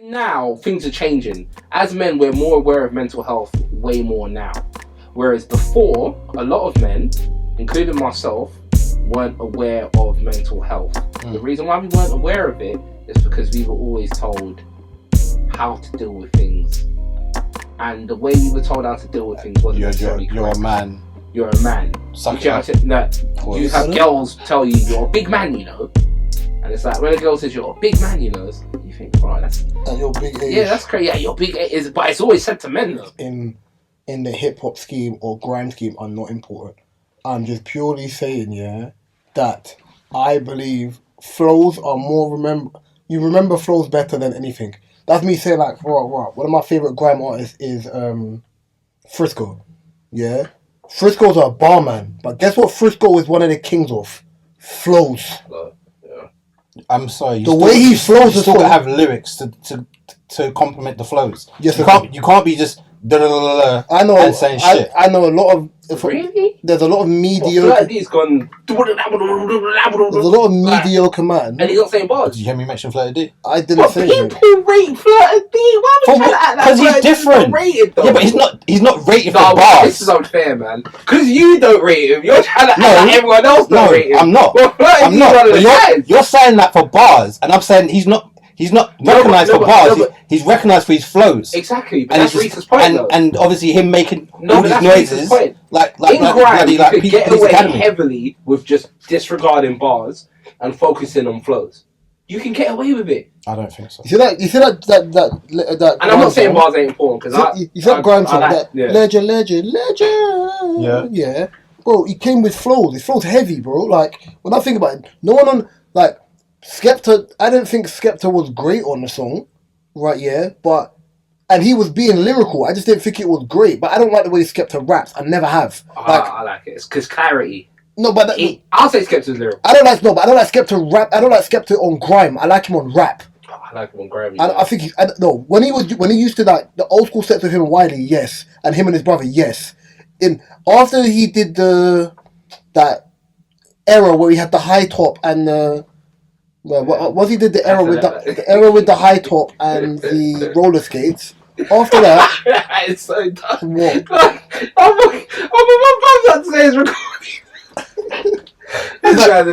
Now things are changing. As men, we're more aware of mental health way more now. Whereas before, a lot of men, including myself, weren't aware of mental health. The reason why we weren't aware of it is because we were always told how to deal with things. And the way we were told how to deal with things wasn't necessarily correct. You're a man. You're a man. You have girls tell you you're a big man, you know. And it's like, when a girl says you're a big man, you know, you think, right, that's... And you're big age. Yeah, that's crazy. Yeah, you're big age. But it's always said to men, though. In the hip-hop scheme or grime scheme are not important. I'm just purely saying, yeah, that I believe flows are more you remember flows better than anything. That's me saying, like, one of my favourite grime artists is Frisco. Yeah? Frisco's a barman. But guess what Frisco is one of the kings of? Flows. I'm sorry. The way he flows you still gotta have lyrics to complement the flows. Yes, you can't be just and saying shit. I know a lot of... Really? There's a lot of mediocre... He's gone... There's a lot of mediocre man. And he's not saying bars. Did you hear me mention Flirty D? I didn't say it. People rate Flirty D. Why would you act like because he's different. Rated, yeah, but he's not rated for bars. This is unfair, man. Because you don't rate him. You're trying to act like everyone else don't rate him. I'm not. Well, I'm not. But you're saying that for bars, and I'm saying he's not recognised for bars. He's recognised for his flows. Exactly, but that's Reese's point, though. And obviously him making all these noises, like in grime, you could get away Academy. heavily with just disregarding bars and focusing on flows. You can get away with it. I don't think so. You see that and I'm not saying bars ain't important because you see that grime song, legend. Yeah. Bro, he came with flows. His flows heavy, bro. Like when I think about it, no one on like Skepta. I didn't think Skepta was great on the song, right? Yeah, and he was being lyrical. I just didn't think it was great. But I don't like the way Skepta raps. I never have. I like it. It's because clarity. No, but I'll say Skepta's lyrical. I don't like Skepta rap. I don't like Skepta on grime. I like him on rap. I like him on grime. I think when he used to like the old school sets with him and Wiley, yes, and him and his brother, yes. After he did that era where he had the high top and the he did the era with the high top and the roller skates. After that, it's so dumb. What? My brother today is recording. This guy's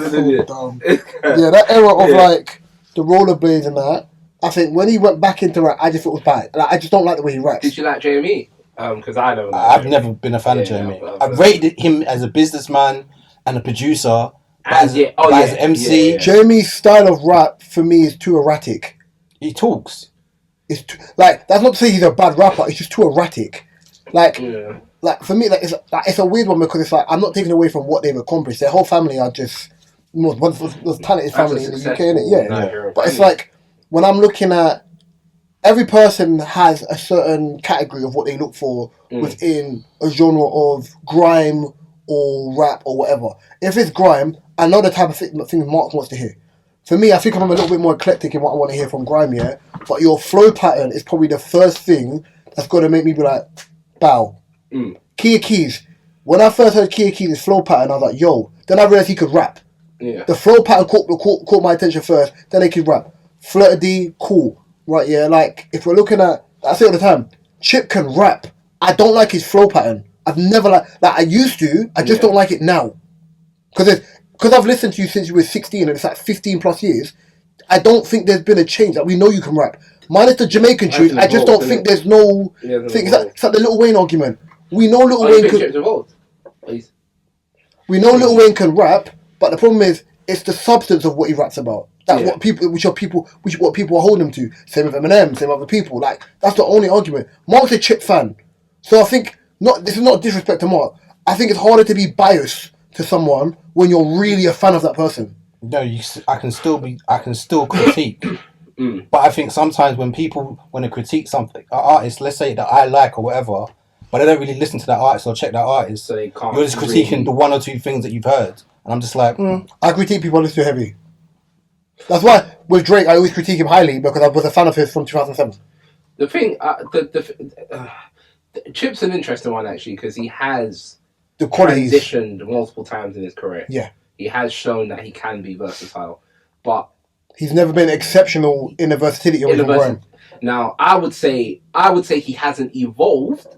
an idiot. Dumb. Yeah, that era of like the rollerblades and that. I think when he went back into rap, I just thought it was bad. Like, I just don't like the way he raps. Did you like JME? Because I don't. I've never been a fan of JME. I've rated him as a businessman and a producer. As an MC. JME's style of rap for me is too erratic. He talks. It's that's not to say he's a bad rapper. It's just too erratic. Like for me, it's a weird one because it's like I'm not taking away from what they've accomplished. Their whole family are just most talented family in the UK, innit? Yeah. But it's like when I'm looking at every person has a certain category of what they look for within a genre of grime or rap or whatever. If it's grime, I know the type of thing Mark wants to hear. For me, I think I'm a little bit more eclectic in what I want to hear from grime, yeah? But your flow pattern is probably the first thing that's going to make me be like, bow. Kia Keys. When I first heard Kia Keys' flow pattern, I was like, yo. Then I realised he could rap. Yeah. The flow pattern caught my attention first, then he could rap. Flirty D, cool. Right, yeah, like, if we're looking at, I say all the time, Chip can rap. I don't like his flow pattern. I've never I used to, I just don't like it now. Because I've listened to you since you were 16 and it's like 15 plus years, I don't think there's been a change. Like, we know you can rap. Minus the Jamaican tune, I just don't think there's no thing. It's like the Lil Wayne argument. We know Lil Wayne Lil Wayne can rap, but the problem is, it's the substance of what he raps about. That's what people are holding him to. Same with Eminem, same with other people. Like, that's the only argument. Mark's a Chip fan. So I think, this is not disrespect to Mark. I think it's harder to be biased to someone when you're really a fan of that person. No, I can still critique. But I think sometimes when people want to critique something, an artist, let's say that I like or whatever, but they don't really listen to that artist or check that artist, so they can't. You're just critiquing the one or two things that you've heard. And I'm just like... I critique people who's too heavy. That's why with Drake, I always critique him highly because I was a fan of his from 2007. The thing, Chip's an interesting one actually because he has the qualities transitioned multiple times in his career. Yeah, he has shown that he can be versatile, but He's never been exceptional in the versatility of his rhyme. Now, I would say he hasn't evolved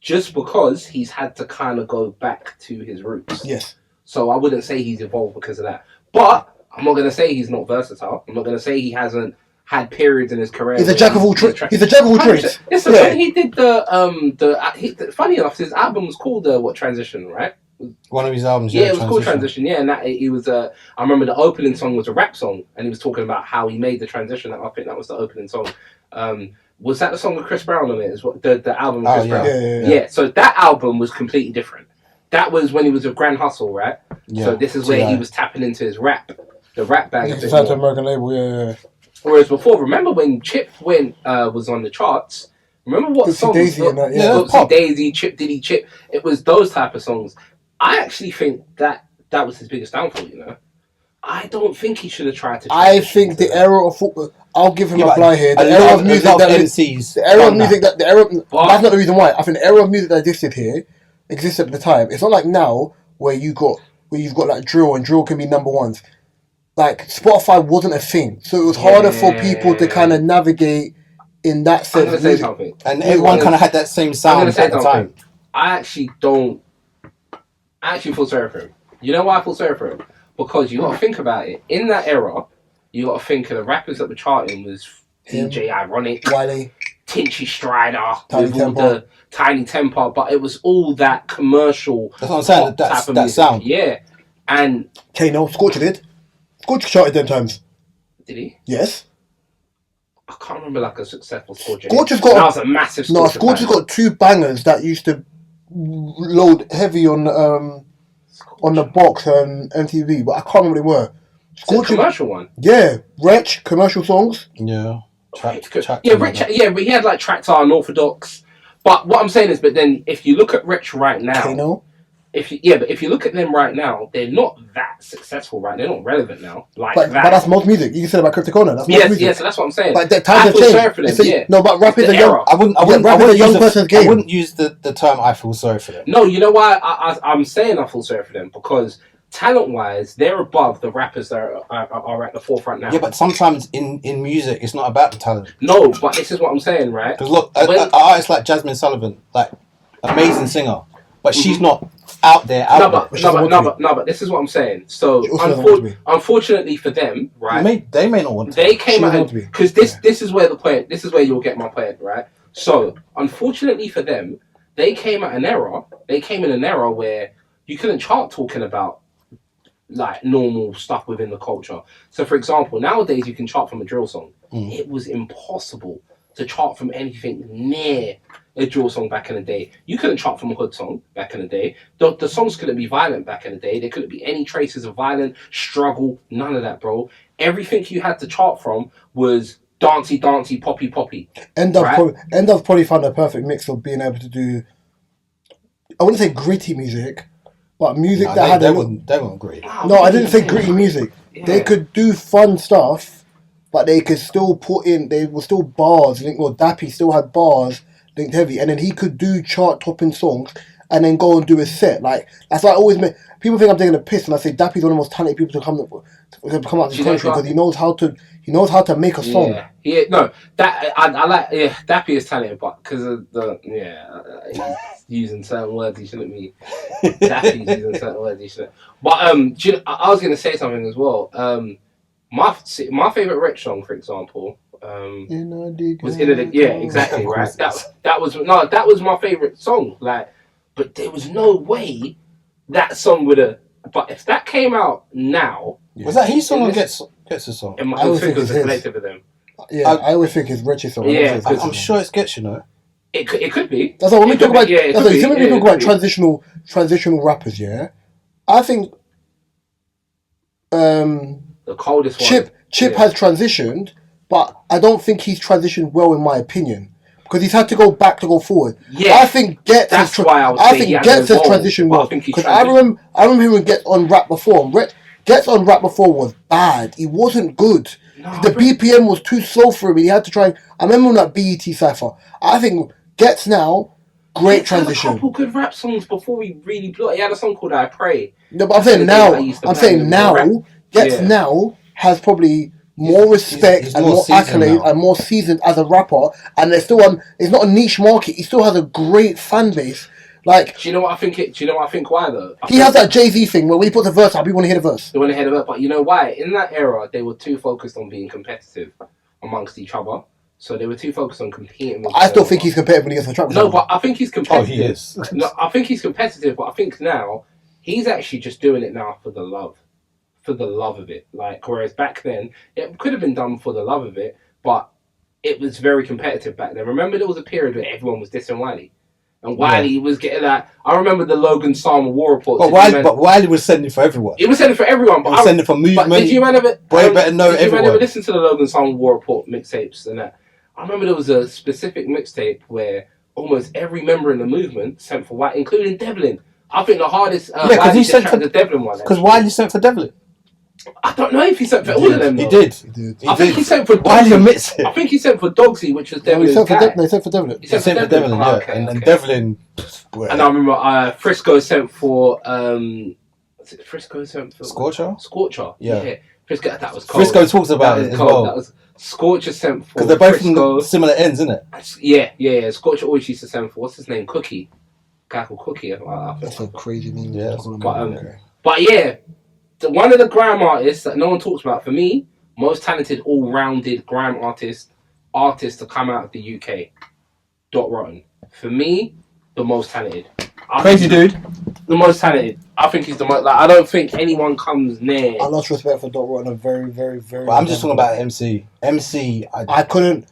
just because he's had to kind of go back to his roots. Yes. So I wouldn't say he's evolved because of that. But I'm not going to say he's not versatile. I'm not going to say he hasn't had periods in his career. He's a jack of all trades. He's a jack of all trades. Listen, when he did funny enough, his album was called Transition, right? One of his albums, yeah, it was called Transition. Yeah, and he was. I remember the opening song was a rap song, and he was talking about how he made the transition. I think that was the opening song. Was that the song with Chris Brown on it? Is what the album with Chris Brown? Yeah. So that album was completely different. That was when he was with Grand Hustle, right? Yeah. So this is where he was tapping into his rap, the rap bag. It's a American label, yeah. Whereas before, remember when Chip was on the charts? Remember what songs? Daisy and that, Oopsie Daisy, Chip Diddy Chip. It was those type of songs. I actually think that was his biggest downfall. You know, I don't think he should have tried to. I think the era of football. I'll give him a fly here. The era of music that MCs. The era of music that that's not the reason why. I think the era of music that existed at the time. It's not like now where you've got like drill, and drill can be number ones. Like Spotify wasn't a thing, so it was harder for people to kind of navigate in that sense. I'm gonna say something, and everyone kind of had that same sound at the time. I actually feel sorry for him. You know why I feel sorry for him? Because you got to think about it. In that era, you got to think of the rappers that were charting was DJ Ironic, Wiley, Tinchy Strider, with all the Tiny Temper, but it was all that commercial. That's what I'm saying. That sound. Yeah, and Kano, Scorcher did. Scorcher charted them times. Did he? Yes. I can't remember like a successful Scorcher. Scorcher's got. That was a massive. Scorcher's got two bangers that used to load heavy on the box and MTV, but I can't remember what they were. Scorcher, commercial one. Yeah, Wretch commercial songs. Yeah. But he had like Tractor, Unorthodox. But what I'm saying is, but then if you look at Wretch right now, Kano? But if you look at them right now, they're not that successful, right? They're not relevant now. But that's most music. You can say about Crypticona. That's most music. Yes, so that's what I'm saying. But the times have changed. For them, no, but rap is a young. I wouldn't use the term "I feel sorry for them." No, you know why I'm saying I feel sorry for them? Because talent-wise, they're above the rappers that are at the forefront now. Yeah, but sometimes in music, it's not about the talent. No, but this is what I'm saying, right? Because look, an artist like Jasmine Sullivan, like amazing singer, but she's not out there. But this is what I'm saying. So unfortunately for them, right? They may not want to. They came out because this is where the point. This is where you'll get my point, right? So unfortunately for them, they came at an era. They came in an era where you couldn't chart talking about like normal stuff within the culture. So for example, nowadays you can chart from a drill song. It was impossible to chart from anything near a drill song back in the day. You couldn't chart from a hood song back in the day. The songs couldn't be violent back in the day. There couldn't be any traces of violent struggle. None of that, bro. Everything you had to chart from was dancey, poppy. End up probably found a perfect mix of being able to do, I wouldn't say gritty music, but music they weren't gritty. No, I didn't say gritty music. Yeah. They could do fun stuff, but they could still they were still bars. Dappy still had bars linked heavy, and then he could do chart topping songs and then go and do a set. Like that's why I always make people think I'm taking a piss when I say Dappy's one of the most talented people to come out of this country because he knows how to make a song. Yeah, no, that I like. Yeah, Dappy is talented, but because of he's using certain words he shouldn't be. Dappy's using certain words he shouldn't. But I was going to say something as well. My favorite Rich song, for example, was exactly right. That was my favorite song. Like, but there was no way that song would have. But if that came out now, was that his song or Gets a song? I always think it was a collective of them. Yeah, I always think it's Rich's song. Yeah, I'm sure it's Gets, you know. It could be. That's what when we talk about. When we talk about transitional rappers, yeah, I think the coldest one. Chip has transitioned, but I don't think he's transitioned well, in my opinion, because he's had to go back to go forward. Yeah, I think Gets has transitioned well. Because I remember him when Gets on rap before. Gets on rap before was bad. He wasn't good. The BPM was too slow for him. He had to try. I remember on that BET cypher. I think Gets now. Great transition. He had a couple good rap songs before he really blew it. He had a song called I Pray. No, but I'm saying now. Gets now has probably more respect he's and more more seasoned accolades now. and more seasoned as a rapper, and it's not a niche market. He still has a great fan base. Like, do you know what I think? Do you know what I think? Why though? he has that Jay-Z thing where when he puts a verse up, people want to hear the verse. They want to hear the but you know why? In that era, they were too focused on being competitive amongst each other. So they were too focused on competing with I still think he's competitive when he gets on the track. No, but I think he's competitive. Oh, he is. No, I think he's competitive, but I think now he's actually just doing it now for the love of it. Like, whereas back then it could have been done for the love of it, but it was very competitive back then. Remember, there was a period where everyone was dissing Wiley. And Wiley was getting that. I remember the Logan Salma War Report. But Wiley was sending for everyone. He was sending for everyone. But he was sending for movement. But did you ever? Better know did everyone. you ever listen to the Logan Salma War Report mixtapes and that? I remember there was a specific mixtape where almost every member in the movement sent for Wiley, including Devlin. I think the hardest. Because he sent for the Devlin one. Because Wiley sent for Devlin. I don't know if he sent for all of them. He did. I think he sent for Dogsy. Wiley admits it. I think he sent for Dogsy, which was Devlin's guy. He sent for Devlin. He sent for Devlin, yeah. And Devlin... And I remember Frisco sent for... was it Frisco sent for... Scorcher? Yeah. Frisco, that was cold. Frisco talks about it as well. That was Scorcher sent for... Because they're both from similar ends, isn't it? Yeah. Scorcher always used to send for... What's his name? Cookie. A guy called Cookie. That's a crazy name. Yeah. But yeah... One of the grime artists that no one talks about, for me, most talented, all-rounded grime artist to come out of the UK. Dot Rotten. For me, the most talented. Crazy dude. The most talented. I think he's the most... Like, I don't think anyone comes near... I lost respect for Dot Rotten. Very, very, very... But I'm just talking about MC. I couldn't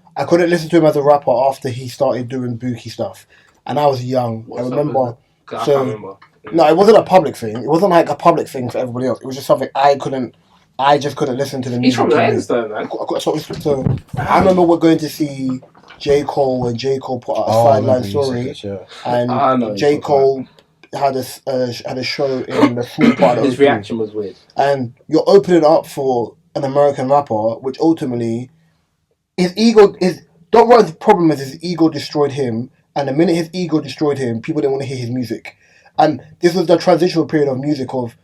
listen to him as a rapper after he started doing bookie stuff. And I was young. I remember... I can't remember. No, it wasn't a public thing. It wasn't like a public thing for everybody else. It was just something I just couldn't listen to the music. He's from the ends though, man. So I remember we're going to see J. Cole when J. Cole put out a sideline story. And J. Cole had a show in the full part of his reaction was weird. And you're opening up for an American rapper, which ultimately Dot Rotten's problem is his ego destroyed him, and the minute his ego destroyed him, people didn't want to hear his music. And this was the transitional period of music of,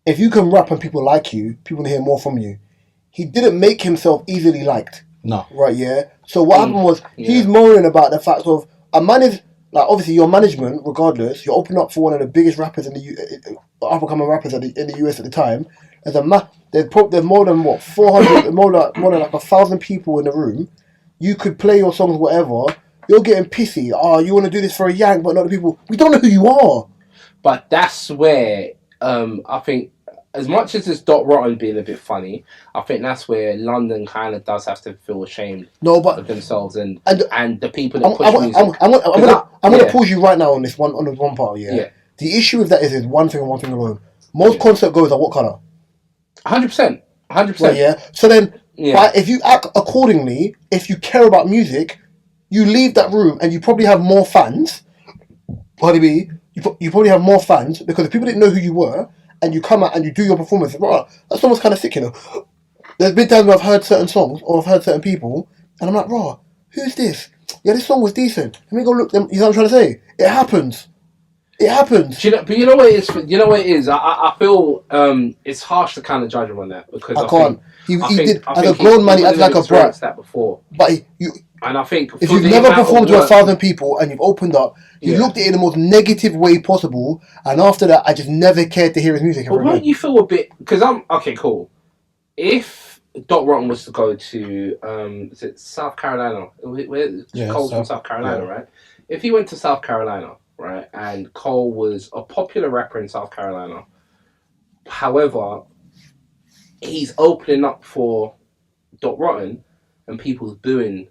if you can rap and people like you, people want to hear more from you. He didn't make himself easily liked. No. Right, yeah? So what happened was, he's moaning about the fact of, a man is, like, obviously your management, regardless, you're opening up for one of the biggest rappers in the up-and-coming rappers in the US at the time. There's more than, 400, more than like 1,000 people in the room. You could play your songs, whatever. You're getting pissy. Oh, you want to do this for a yank, but not the people. We don't know who you are. But that's where I think, as much as it's Dot Rotten being a bit funny, I think that's where London kind of does have to feel ashamed of themselves and the people that push music. I'm going to pause you right now on this one part. Yeah. The issue with that is one thing and one thing alone. Most concert goers are what colour? 100%. Right, yeah. So then, if you act accordingly, if you care about music, you leave that room and you probably have more fans. Pardon me. You probably have more fans because if people didn't know who you were and you come out and you do your performance, that song's kind of sick, you know. There's been times where I've heard certain songs or I've heard certain people and I'm like, who's this? Yeah, this song was decent. Let me go look them. You know what I'm trying to say? It happens. But you know what it is? I feel it's harsh to kind of judge him on that because I can't. He did as a grown man. He acted like a brat. That before, but and I think if you've never performed to 1,000 people and you've opened up, you looked at it in the most negative way possible, and after that, I just never cared to hear his music. But won't you feel a bit? Because okay, cool. If Dot Rotten was to go to is it South Carolina? Cole's from South Carolina, right? If he went to South Carolina, right, and Cole was a popular rapper in South Carolina, however, he's opening up for Dot Rotten, and people's booing.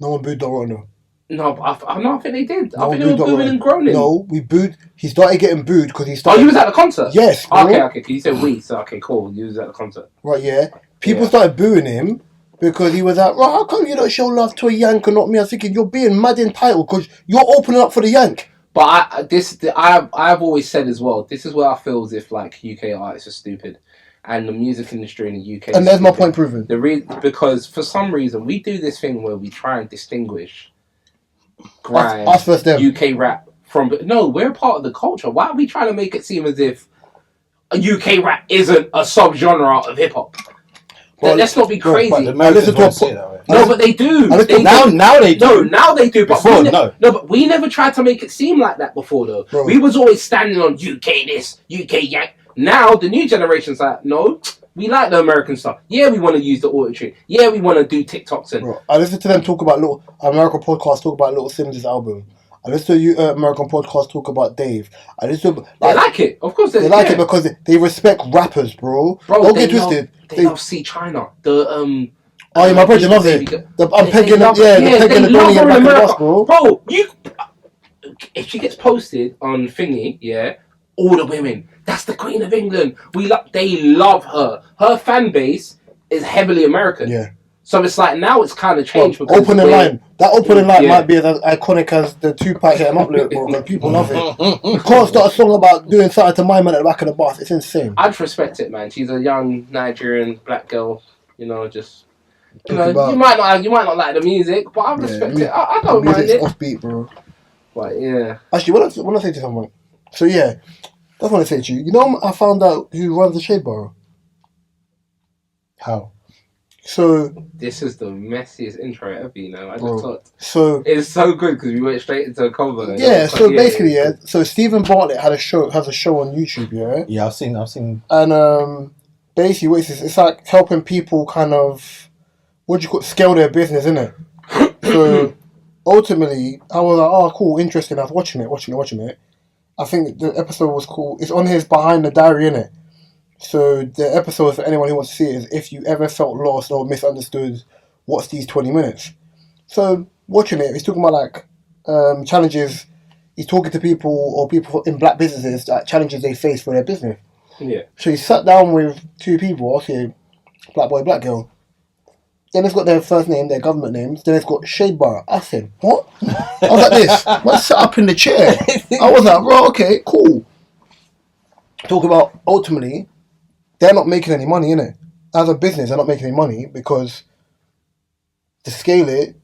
No one booed Dot Rotten. No, I think they did. I think they were booing and groaning. No, we booed. He started getting booed because he started... Oh, you was at the concert? Yes. Okay. You said we, so okay, cool. You was at the concert. Right, yeah. People started booing him because he was like, how come you don't show love to a yank and not me? I was thinking, you're being mad entitled because you're opening up for the yank. But I've always said as well, this is where I feel as if like UK artists are stupid. And the music industry in the UK. And there's my point proven. Because for some reason we do this thing where we try and distinguish grime, UK rap from. No, we're part of the culture. Why are we trying to make it seem as if a UK rap isn't a subgenre of hip hop? Let's not be crazy. But the Americans won't say that way. No, but they do. Now they do. No, now they do. But Before, no, but we never tried to make it seem like that before, though. Bro. We was always standing on UK this, UK yank. Now the new generation's like, no, we like the American stuff. Yeah, we want to use the auto-tune. Yeah, we want to do TikToks and. Bro, I listen to them talk about American podcasts talk about Little Sims' album. I listen to American podcasts talk about Dave. I listen to they like it, of course. They like it because they respect rappers, bro. Don't get twisted. They love C China. The Oh yeah, my brother loves it. I'm pegging the Donny and back of the bus, bro. Bro, if she gets posted on Thingy, yeah, all the women. That's the Queen of England. They love her. Her fan base is heavily American. Yeah. So it's like now it's kind of changed. Well, opening line. That opening line might be as iconic as the Tupac Hit 'Em Up lyric, bro. Because people love it. You can't start a song about doing something to my man at the back of the bus. It's insane. I'd respect it, man. She's a young Nigerian black girl. You know, you might not like the music, but I respect it. I don't mind it. Offbeat, bro. But yeah. Actually, what I say to someone. So yeah, that's what I say to you. You know, I found out who runs the Shade Borough. How? So this is the messiest intro ever, you know. I just thought it's so good because we went straight into a convo. Yeah. So basically, So Stephen Bartlett has a show on YouTube. Yeah. Yeah, I've seen. And basically, what it's like helping people kind of scale their business, innit? So ultimately, I was like, oh, cool, interesting. I was watching it. I think the episode was cool. It's on his Behind the Diary, innit? So the episode, for anyone who wants to see it, is if you ever felt lost or misunderstood, what's these 20 minutes? So watching it, he's talking about like challenges. He's talking to people or people in black businesses, like challenges they face for their business. Yeah. So he sat down with two people, okay, black boy, black girl. Then it's got their first name, their government names. Then it's got Shade Borough. I said, what? I was like this. I sat up in the chair. I was like, bro, okay, cool. Talk about ultimately, they're not making any money, innit? As a business, they're not making any money because to scale it,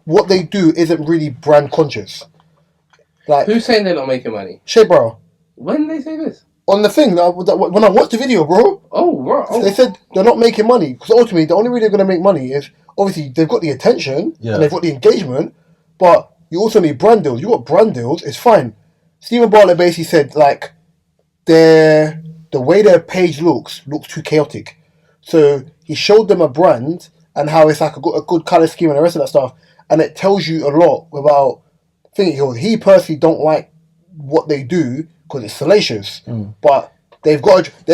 what they do isn't really brand conscious. Like, who's saying they're not making money? Shade Borough. When did they say this? On the thing, when I watched the video, bro. Oh, right. Oh. They said they're not making money. Because ultimately, the only way they're going to make money is, obviously, they've got the attention and they've got the engagement, but you also need brand deals. You got brand deals, it's fine. Stephen Bartlett basically said, like, the way their page looks too chaotic. So he showed them a brand and how it's like a good colour scheme and the rest of that stuff. And it tells you a lot without thinking. He personally don't like what they do because it's salacious. But they're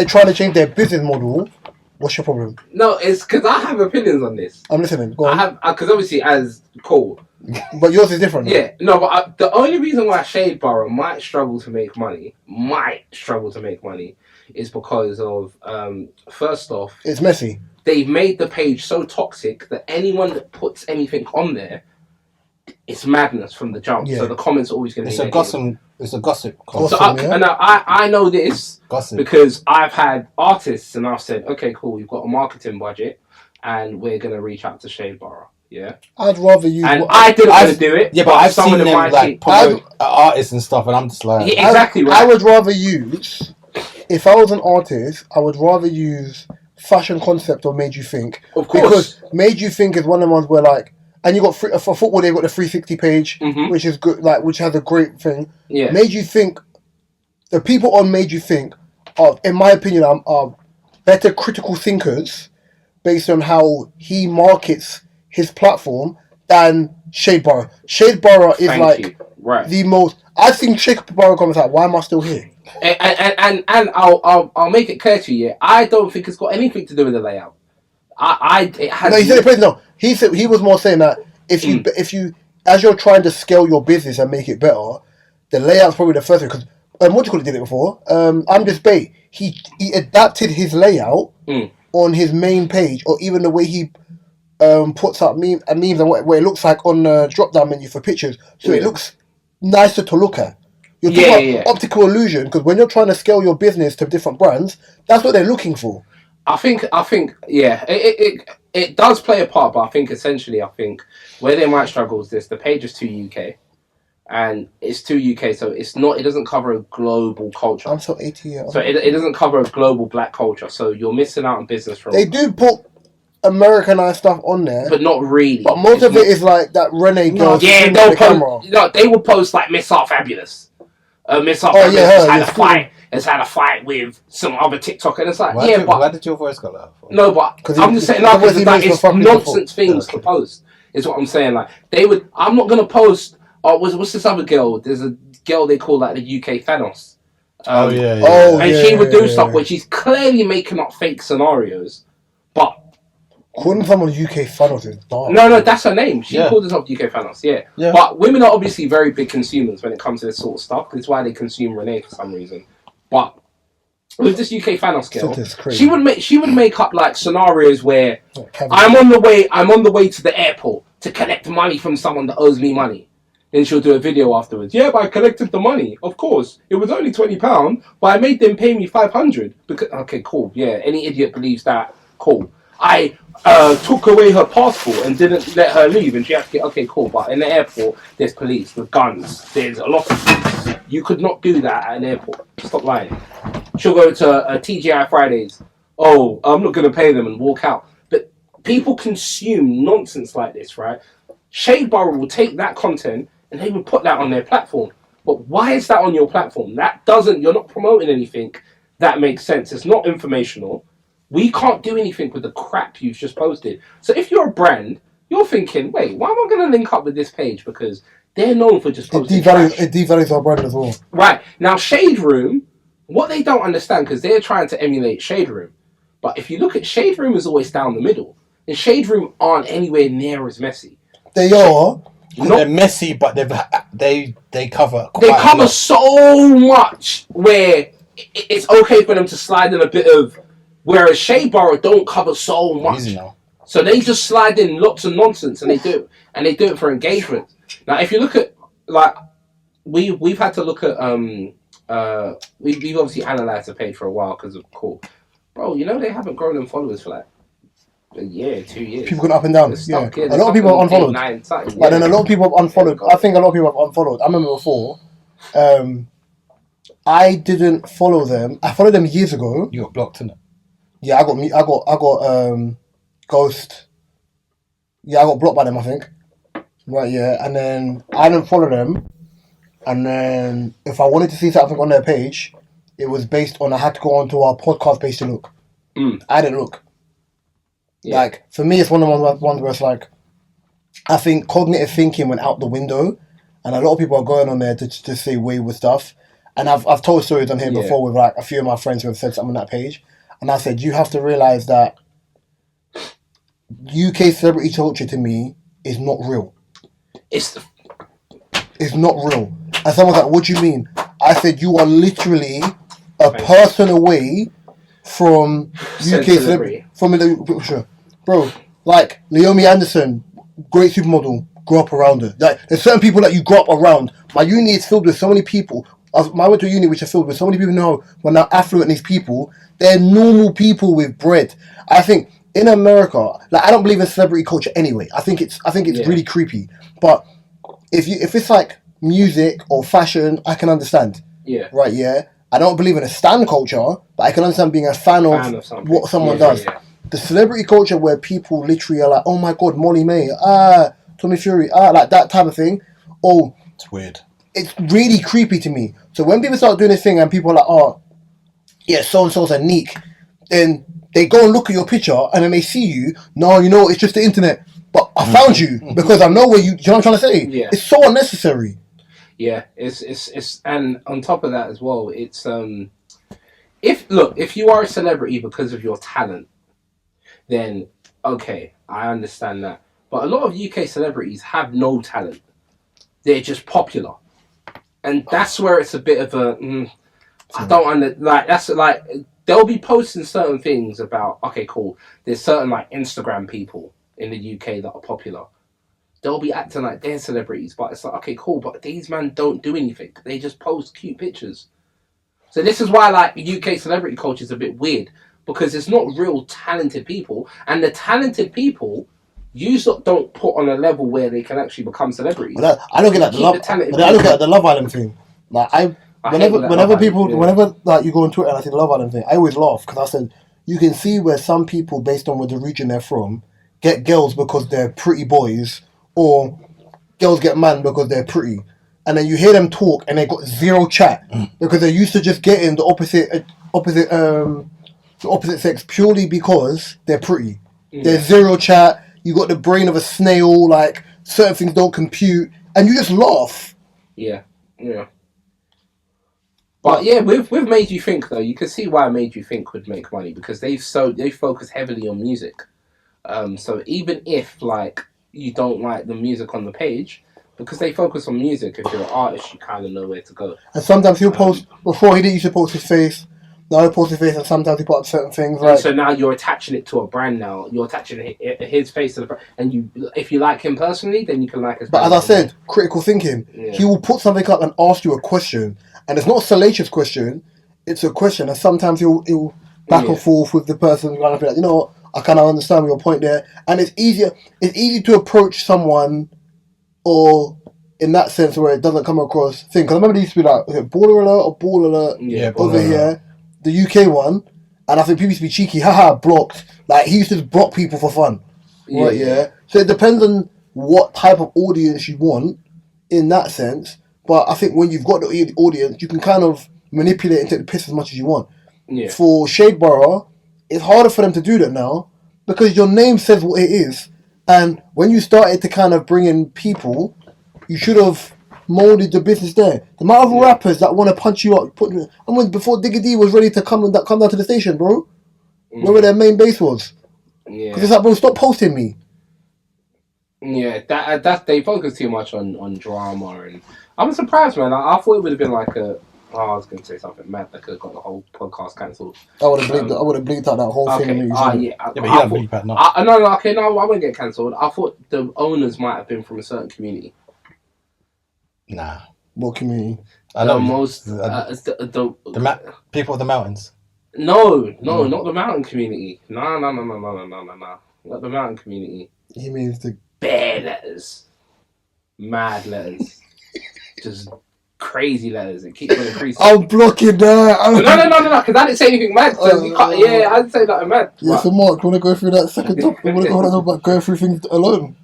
trying to change their business model. What's your problem? No, it's because I have opinions on this. I'm listening. Go on. I have, because obviously as Cole. But yours is different. Though. Yeah, no, but the only reason why Shade Borough might struggle to make money is because of, first off, it's messy. They've made the page so toxic that anyone that puts anything on there, it's madness from the jump. Yeah. So the comments are always going to be negative. It's a gossip. So I know this because I've had artists and I've said, okay, cool, we've got a marketing budget and we're going to reach out to Shade Borough. Yeah, I'd rather use. And I didn't want to do it. Yeah, but I've seen them like promote artists and stuff, and I'm just like, yeah, exactly right. I would rather use, if I was an artist, I would rather use Fashion Concept or Made You Think. Of course, because Made You Think is one of the ones where like, and you got for football they've got the 360 page, which is good, like which has a great thing. Yeah, Made You Think. The people on Made You Think are, in my opinion, are better critical thinkers based on how he markets his platform than Shade Borough. Shade Borough is the most. I think Shade Borough comes out. Why am I still here? And I'll make it clear to you. I don't think it's got anything to do with the layout. It has. No, he said it. No, he said he was more saying that if you as you're trying to scale your business and make it better, the layout's probably the first thing. Because what do you call it? Did it before? I'm Just Bait. He adapted his layout on his main page, or even the way he. Puts up memes and what it looks like on the drop-down menu for pictures, so it looks nicer to look at. You're talking about optical illusion, because when you're trying to scale your business to different brands, that's what they're looking for. I think, yeah, it does play a part, but I think essentially, where they might struggle is this: the page is too UK, and it's too UK, so it's not. It doesn't cover a global culture. I'm so 80. So it doesn't cover a global black culture. So you're missing out on business from. They do put Americanized stuff on there, but not really. But most of it is like that Renee girl. Yeah, they'll post. No, they will post like Miss Art Fabulous. Miss Art Fabulous has had a fight. Has had a fight with some other TikTok, and it's like, why did your voice go like that? No, but I'm just saying, like, it's nonsense things to post. Is what I'm saying. Like they would. I'm not gonna post. What's this other girl? There's a girl they call like the UK Thanos. And she would do stuff where she's clearly making up fake scenarios, but. Calling someone UK Thanos is dark. No, that's her name. She called herself UK Thanos, yeah. But women are obviously very big consumers when it comes to this sort of stuff. That's why they consume Renee for some reason. But with this UK Thanos girl, she would make up like scenarios where I'm on the way to the airport to collect money from someone that owes me money. Then she'll do a video afterwards. Yeah, but I collected the money. Of course, it was only £20, but I made them pay me £500. Because okay, cool. Yeah, any idiot believes that. Cool. I took away her passport and didn't let her leave, and she had to get okay, cool. But in the airport, there's police with guns. There's a lot of police. You could not do that at an airport. Stop lying. She'll go to TGI Fridays. Oh, I'm not going to pay them and walk out. But people consume nonsense like this, right? Shade Borough will take that content and they will put that on their platform. But why is that on your platform? You're not promoting anything that makes sense. It's not informational. We can't do anything with the crap you've just posted. So if you're a brand, you're thinking, wait, why am I going to link up with this page? Because they're known for just posting It devalues our brand as well. Right. Now, Shade Room, what they don't understand, because they're trying to emulate Shade Room. But if you look at Shade Room is always down the middle. And Shade Room aren't anywhere near as messy. They are. They're messy, but they cover. They cover so much where it's okay for them to slide in a bit of. Whereas Shade Borough don't cover so much, so they just slide in lots of nonsense, and they do it for engagement. Now, if you look at like we've had to look at we've obviously analysed the page for a while because of bro. You know they haven't grown in followers for like a year, 2 years. People going up and down. Yeah. A lot of people have unfollowed. But then a lot of people have unfollowed. I think a lot of people have unfollowed. I remember before. I didn't follow them. I followed them years ago. You got blocked, innit? Yeah, I got Ghost. Yeah, I got blocked by them, I think. Right, yeah. And then I didn't follow them. And then if I wanted to see something on their page, it was based on I had to go onto our podcast page to look. I didn't look. Yeah. Like, for me, it's one of the ones where it's like, I think cognitive thinking went out the window. And a lot of people are going on there to say wayward stuff. And I've told stories on here before with like a few of my friends who have said something on that page. And I said, you have to realise that UK celebrity culture to me is not real. It's not real. And someone's like, what do you mean? I said, you are literally a person away from UK celebrity. Bro, like Naomi Anderson, great supermodel, grew up around her. Like, there's certain people that you grow up around. My uni is filled with so many people. I went to a uni which is filled with so many people know when they're affluent, these people, they're normal people with bread. I think in America, like I don't believe in celebrity culture anyway. I think it's really creepy. But if it's like music or fashion, I can understand. Yeah. Right, yeah. I don't believe in a stan culture, but I can understand being a fan of what someone does. Yeah. The celebrity culture where people literally are like, oh my god, Molly May, Tommy Fury, like that type of thing. Oh, it's weird. It's really creepy to me. So when people start doing this thing and people are like, oh, yeah, so-and-so's a neek, then they go and look at your picture and then they see you. No, you know, it's just the internet. But I found you because I know where you know what I'm trying to say? Yeah. It's so unnecessary. Yeah, it's and on top of that as well, it's if you are a celebrity because of your talent, then okay, I understand that. But a lot of UK celebrities have no talent. They're just popular. And that's where it's a bit of a I don't that's like they'll be posting certain things about okay, cool. There's certain like Instagram people in the UK that are popular. They'll be acting like they're celebrities, but it's like okay, cool. But these men don't do anything. They just post cute pictures. So this is why like UK celebrity culture is a bit weird because it's not real talented people, and the talented people you don't put on a level where they can actually become celebrities. But I don't get that. I look at the Love Island thing. Like whenever like you go on Twitter and I see the Love Island thing, I always laugh because I said you can see where some people, based on where the region they're from, get girls because they're pretty boys, or girls get man because they're pretty, and then you hear them talk and they got zero chat because they're used to just getting the opposite sex purely because they're pretty. There's zero chat. You got the brain of a snail. Like certain things don't compute, and you just laugh. Yeah. But yeah, we've Made You Think though. You can see why Made You Think would make money because they focus heavily on music. So even if like you don't like the music on the page, because they focus on music, if you're an artist, you kind of know where to go. And sometimes he'll post before he didn't used to post his face. Now he posts his face, and sometimes he puts up certain things. Like, so now you're attaching it to a brand. Now you're attaching his face to the brand, and if you like him personally, then you can like his. But as I said, critical thinking. Yeah. He will put something up and ask you a question, and it's not a salacious question. It's a question, and sometimes he'll back and forth with the person. Kind of be like, you know what? I kind of understand your point there, and it's easier. It's easy to approach someone, or in that sense where it doesn't come across thing. Because I remember there used to be like, was it Baller Alert or Ball Alert over here, the UK one, and I think people used to be cheeky, haha, blocked. Like he used to just block people for fun, right? Yeah. So it depends on what type of audience you want in that sense. But I think when you've got the audience, you can kind of manipulate and take the piss as much as you want. Yeah. For Shade Borough, it's harder for them to do that now because your name says what it is. And when you started to kind of bring in people, you should have molded the business there. The amount of rappers that want to punch you up, before Digga D was ready to come down to the station, bro. Where their main base was. Yeah. Because it's like, bro, stop posting me. Yeah, that they focus too much on drama, and I'm surprised, man. I thought it would have been like I was going to say something mad that could have got the whole podcast cancelled. I would have bleeped out that whole thing. But you don't bleep that, no. I wouldn't get cancelled. I thought the owners might have been from a certain community. Nah. What community? I know the people of the mountains. No, not the mountain community. No. Not the mountain community. He means the bare letters, mad letters, just crazy letters. It keeps on increasing. I'm blocking that. No, because I didn't say anything mad. So you can't, I didn't say nothing mad. Yeah, so Mark, you want to go through that second topic? You want to go about going through things alone?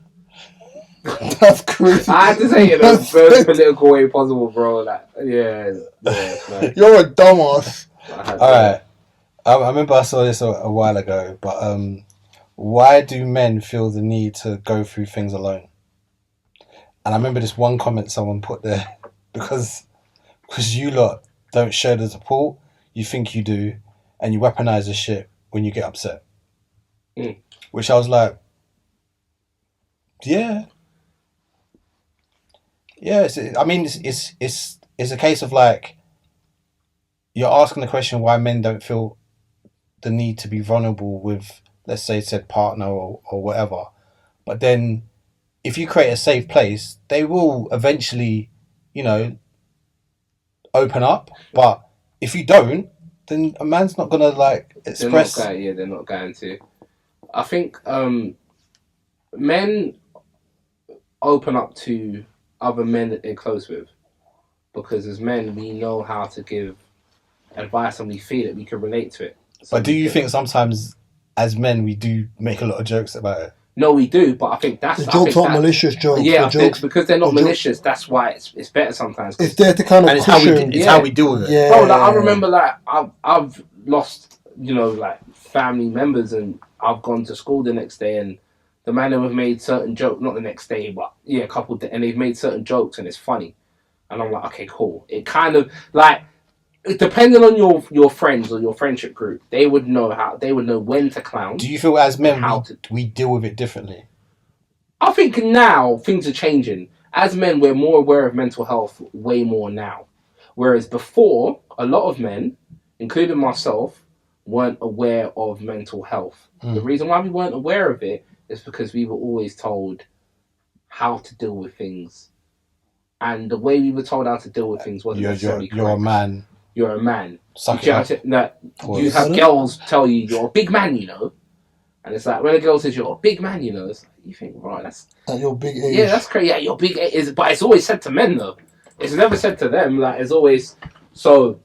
That's crazy. I had to say it in the most political way possible, bro. Like, yeah. You're a dumbass. Alright. I remember I saw this a while ago, but why do men feel the need to go through things alone? And I remember this one comment someone put there, because you lot don't show the support you think you do, and you weaponize the shit when you get upset. Which I was like, yeah. It's a case of like, you're asking the question why men don't feel the need to be vulnerable with, let's say, said partner or whatever. But then if you create a safe place, they will eventually, open up. But if you don't, then a man's not going to like express. They're not going to. I think men open up to other men that they're close with, because as men we know how to give advice and we feel it, we can relate to it. But do you think sometimes as men we do make a lot of jokes about it? No, we do, but I think that's... The jokes aren't malicious jokes. Yeah, because they're not malicious, that's why it's better sometimes. It's there to kind of and it's how we deal with it. Yeah. Bro, like, I remember, like, I've lost, like, family members, and I've gone to school the next day, and the man have made certain jokes, not the next day, but, a couple of days, and they've made certain jokes, and it's funny. And I'm like, okay, cool. It kind of, like... Depending on your friends or your friendship group, they would know when to clown. Do you feel as men we deal with it differently? I think now things are changing. As men, we're more aware of mental health way more now. Whereas before, a lot of men, including myself, weren't aware of mental health. The reason why we weren't aware of it is because we were always told how to deal with things. And the way we were told how to deal with things wasn't necessarily correct. You're a man. You're a man. You have girls tell you you're a big man, And it's like when a girl says you're a big man, you know, it's like, you think, right, that's At your big age. yeah, that's crazy. Yeah, you're big. But it's always said to men though. It's never said to them. Like it's always so.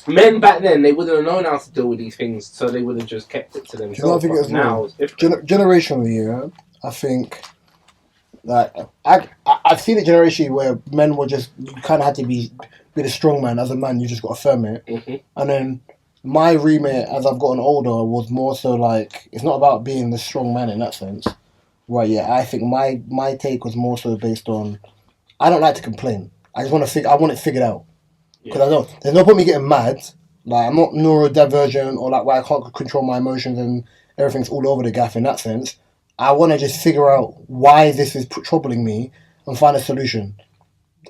Men back then they wouldn't have known how to deal with these things, so they would have just kept it to Do you know what themselves. I think But as now well? it's different. Generationally, yeah, I think like I've seen a generation where men were just you kind of had to be the strong man. As a man, you just got to firm it. Mm-hmm. And then my remit as I've gotten older was more so like it's not about being the strong man in that sense. Right, yeah. I think my take was more so based on I don't like to complain. I just want to I want it figured out. Because I don't there's no point me getting mad. Like I'm not neurodivergent or like where I can't control my emotions and everything's all over the gaff in that sense. I want to just figure out why this is troubling me and find a solution.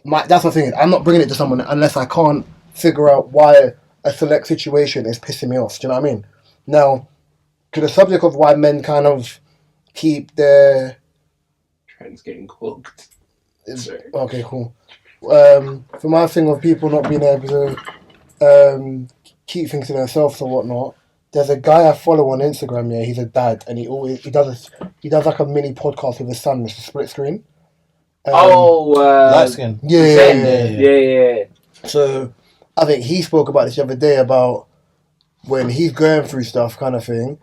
That's the thing. I'm not bringing it to someone unless I can't figure out why a select situation is pissing me off. Do you know what I mean? Now, to the subject of why men kind of keep their Trends getting cooked. okay, cool. For my thing of people not being able to keep things to themselves or whatnot, there's a guy I follow on Instagram. Yeah, he's a dad, and he does like a mini podcast with his son. It's a split screen. Light skin. Yeah. So I think he spoke about this the other day about when he's going through stuff, kind of thing.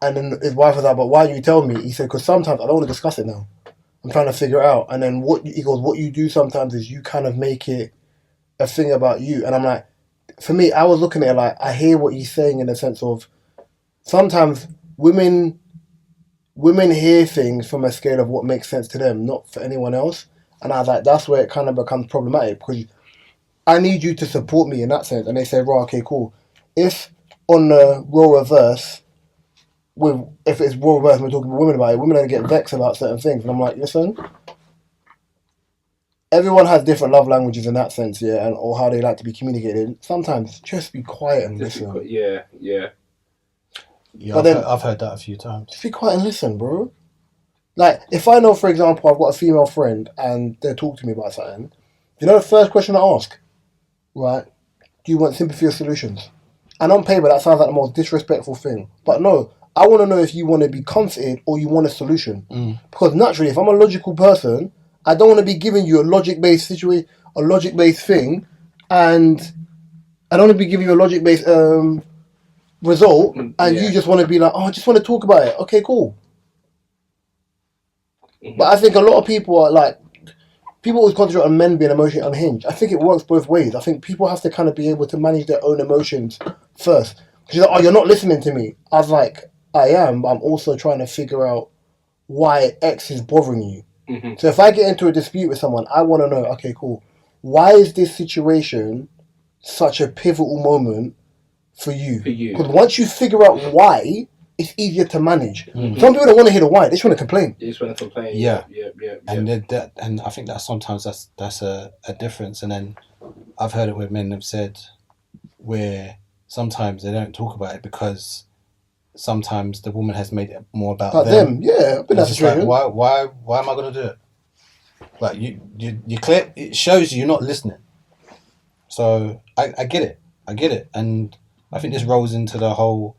And then his wife was like, "But why do you tell me?" He said, "Because sometimes I don't want to discuss it now. I'm trying to figure it out." And then he goes, "What you do sometimes is you kind of make it a thing about you." And I'm like, for me, I was looking at it like I hear what he's saying in the sense of sometimes women hear things from a scale of what makes sense to them, not for anyone else. And I was like, that's where it kind of becomes problematic because I need you to support me in that sense. And they say, right, okay, cool. If on the role reverse, if it's role reverse, we're talking to women about it, women don't get vexed about certain things. And I'm like, listen, everyone has different love languages in that sense, yeah, and or how they like to be communicated. Sometimes just be quiet and listen. Yeah. Yeah, I've heard that a few times. Just be quiet and listen, bro. Like, if I know, for example, I've got a female friend and they're talking to me about something, you know the first question I ask? Right? Do you want sympathy or solutions? And on paper, that sounds like the most disrespectful thing. But no, I want to know if you want to be comforted or you want a solution. Because naturally, if I'm a logical person, I don't want to be giving you a logic-based situation, a logic-based thing, and I don't want to be giving you a logic-based result, and you just want to be like, oh, I just want to talk about it. Okay, cool. Mm-hmm. But I think a lot of people are like, people always concentrate on men being emotionally unhinged. I think it works both ways. I think people have to kind of be able to manage their own emotions first. She's like, oh, you're not listening to me. I was like, I am, but I'm also trying to figure out why X is bothering you. Mm-hmm. So if I get into a dispute with someone, I want to know, okay, cool, why is this situation such a pivotal moment for you? Because once you figure out why, it's easier to manage. Mm-hmm. Some people don't want to hear the why; they just want to complain. They just want to complain. Yeah. And and I think that sometimes that's a difference. And then I've heard it where men have said where sometimes they don't talk about it because sometimes the woman has made it more about them. Yeah, I've been that situation. Like, why am I going to do it? Like you clear. It shows you're not listening. So I get it, and I think this rolls into the whole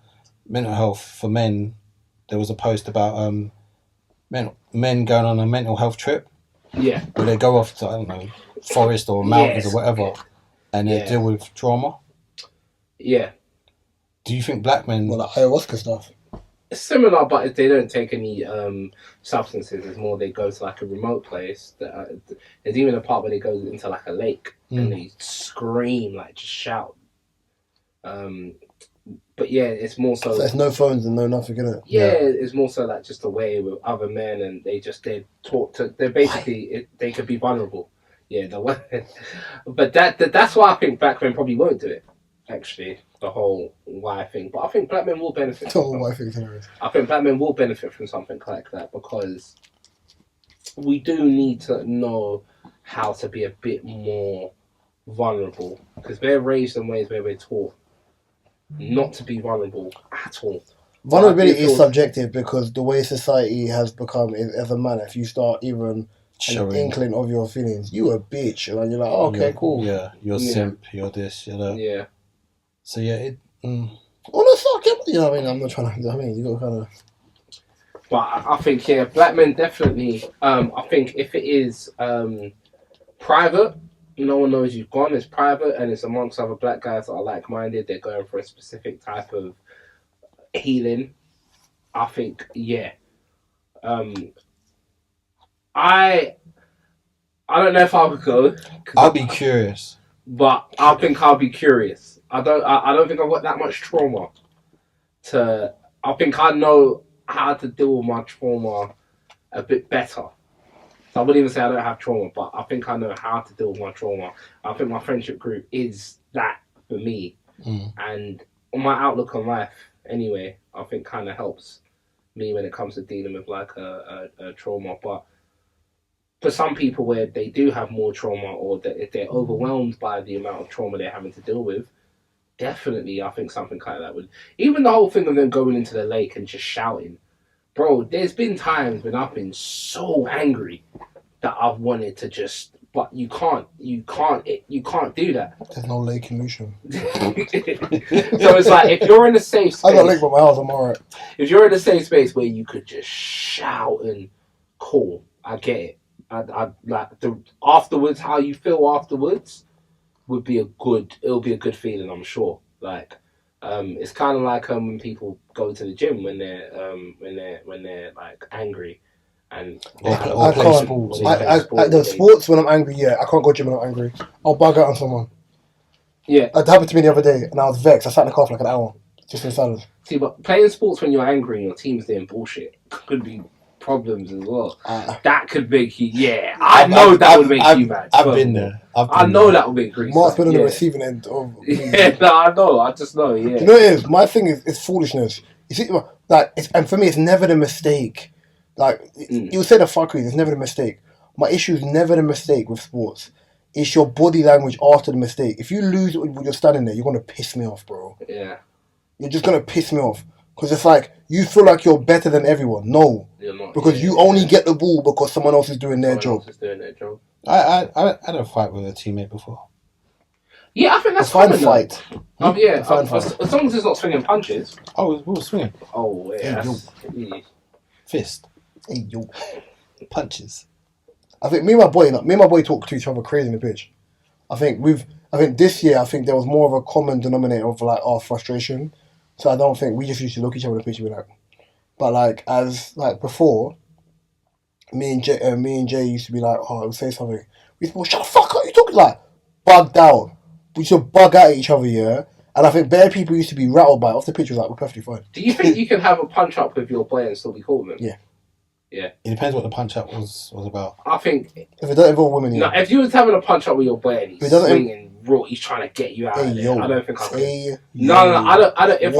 mental health for men. There was a post about men going on a mental health trip. Yeah. Where they go off to, I don't know, forest or mountains or whatever, and they deal with trauma. Yeah. Do you think black men... Well, like ayahuasca stuff. It's similar, but they don't take any substances. It's more they go to like a remote place. There's even a part where they go into like a lake and they scream, like just shout. But yeah, it's more so there's no phones and no nothing in it. Yeah, it's more so like just a way with other men, and they talk to. They're basically they could be vulnerable. Yeah, but that's why I think black men probably won't do it. Actually, the whole why thing, but I think black men will benefit. The whole why thing is hilarious. I think black men will benefit from something like that because we do need to know how to be a bit more vulnerable because we're raised in ways where we're taught not to be vulnerable at all. Vulnerability is subjective because the way society has become as a man, if you start even an inkling of your feelings, you a bitch, and you're like, oh, okay, cool. Yeah, you're simp, you're this, you know. Yeah. So yeah, Well, let's not get, you know what I mean? I'm not trying to, you got to kind of... But I think, yeah, black men definitely. I think if it is private, no one knows you've gone. It's private and it's amongst other black guys that are like-minded. They're going for a specific type of healing. I think, yeah. I don't know if I would go. I'll be curious. But I think I'll be curious. I don't think I've got that much trauma I think I know how to deal with my trauma a bit better. So I wouldn't even say I don't have trauma, but I think I know how to deal with my trauma. I think my friendship group is that for me. And my outlook on life, anyway, I think kind of helps me when it comes to dealing with like a trauma. But for some people where they do have more trauma or that if they're overwhelmed by the amount of trauma they're having to deal with, definitely I think something like that would... Even the whole thing of them going into the lake and just shouting. Bro, there's been times when I've been so angry that I've wanted to just... But you can't do that. There's no lake in Lucian. So it's like, if you're in a safe space... I got a lake by my house, I'm alright. If you're in a safe space where you could just shout and call, I get it. I like afterwards, how you feel afterwards it'll be a good feeling, I'm sure. Like, it's kind of like when people go to the gym when they're like angry and or play sports. The sports when I'm angry, yeah, I can't go gym when I'm angry. I'll bug out on someone. Yeah, that happened to me the other day, and I was vexed. I sat in the car for like an hour just in silence. See, but playing sports when you're angry and your team's doing bullshit could be problems as well. That could make you, yeah. I know that would make you mad. I've been there. I know that would make Greece. Mark's been on the receiving end of. Yeah, no, I know. I just know. Yeah. You know what it is? My thing is foolishness. You see, like, and for me, it's never the mistake. Like you say, the fuckery. It's never the mistake. My issue is never the mistake with sports. It's your body language after the mistake. If you lose when you're standing there, you're gonna piss me off, bro. Yeah. You're just gonna piss me off. Because it's like, you feel like you're better than everyone. No. You're not. Because you only get the ball because someone else is doing their job. I had a fight with a teammate before. Yeah, I think that's fine. Fight. Yeah, fine. As long as it's not swinging punches. Oh, we were swinging. Oh, yeah. Fist. Hey, yo. Punches. I think me and my boy talk to each other crazy in the pitch. I think this year, there was more of a common denominator of like our frustration. So I don't think we just used to look at each other in the pitch and be like, but like as like before, me and Jay used to be like, oh, I would say something. We used to be, shut the fuck up, you talking like bugged out. We used to bug out at each other, yeah. And I think bare people used to be rattled by it. Off the pitch was like, we're perfectly fine. Do you think you can have a punch up with your boy and still be cool with him? Yeah. Yeah. It depends what the punch up was about. I think if it doesn't involve women, yeah. No, if you was having a punch up with your boy and he's swinging. He's trying to get you out of there. I don't think I can. No, I don't. If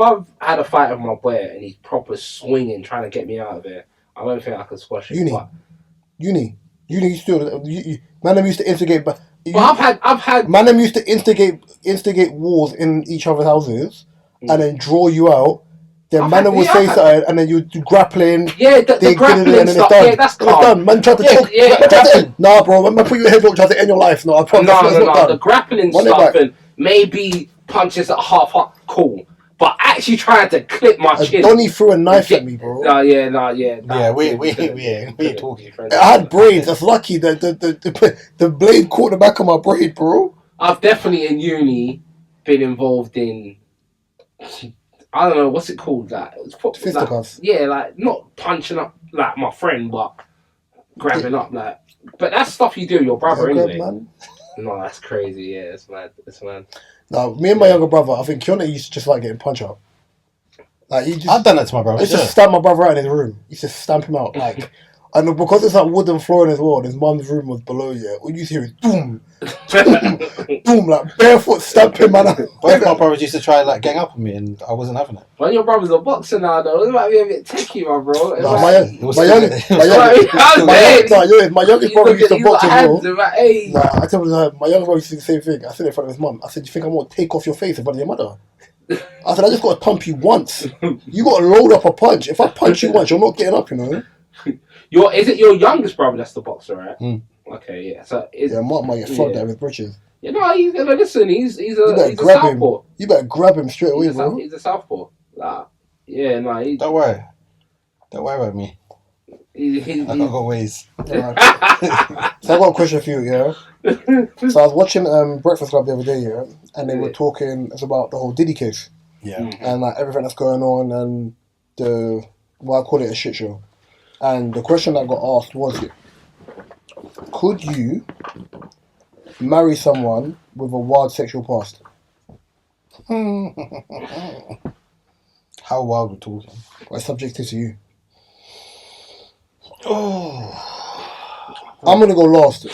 I've had a fight with my boy and he's proper swinging, trying to get me out of there, I don't think I could squash it. Uni still. Man, them used to instigate. But I've had. Man, them used to instigate wars in each other's houses, and then draw you out. Then man will say something, and then you do grappling. Yeah, the grappling stuff. Yeah, that's calm. It's done. Man tried to choke. Yeah, nah, bro. Man put your head up, try to end your life. No, I promise. No. The grappling stuff and maybe punches at half cool, but actually trying to clip my chin. Donnie threw a knife at me, bro. Yeah, we ain't talking. I had braids. That's lucky. The blade caught the back of my braid, bro. I've definitely in uni been involved in. I don't know, what's it called? Fisticuffs. Yeah, like, not punching up like my friend, but grabbing up like. But that's stuff you do with your brother anyway. Man. No, that's crazy. Yeah, it's mad. No, me and my younger brother, I think Keone used to just like getting punch up. Like I've done that to my brother. He used to stamp my brother out in his room. He used to stamp him out like. And because it's like wooden flooring as well, his mum's room was below, yeah. All you hear is boom, boom, boom, like barefoot stamping, man. Both my brothers used to try like gang up on me, and I wasn't having it. Well, your brother's a boxer now, though. It might be a bit techie, my bro. My youngest brother used to box as well. Hey. I told him, my younger brother used to do the same thing. I said it in front of his mum. I said, "You think I'm gonna take off your face in front of your mother?" I said, "I just got to pump you once. You got to load up a punch. If I punch you once, you're not getting up, you know." Is it your youngest brother that's the boxer, right? Okay, yeah. So Mark might get flogged out with britches. Yeah, no, he's listen. He's a southpaw. You better grab him straight away, bro. He's a southpaw. Nah. Yeah, no, Don't worry about me. I got ways. Alright. So I got a question for you, yeah. So I was watching Breakfast Club the other day, yeah, and they were talking about the whole Diddy case. Yeah. And like everything that's going on and I call it a shit show. And the question that got asked was, could you marry someone with a wild sexual past? How wild we're talking? Well, it's subjective to you. Oh, I'm gonna go last.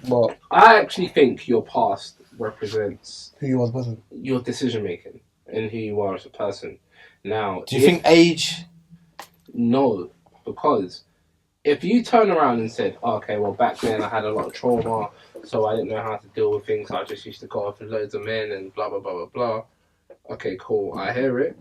But I actually think your past represents who you was person? your decision making and who you are as a person. Now, do you think age? No, because if you turn around and said, okay, well, back then I had a lot of trauma, so I didn't know how to deal with things. I just used to go off with loads of men and blah, blah, blah, blah, blah. Okay, cool. I hear it.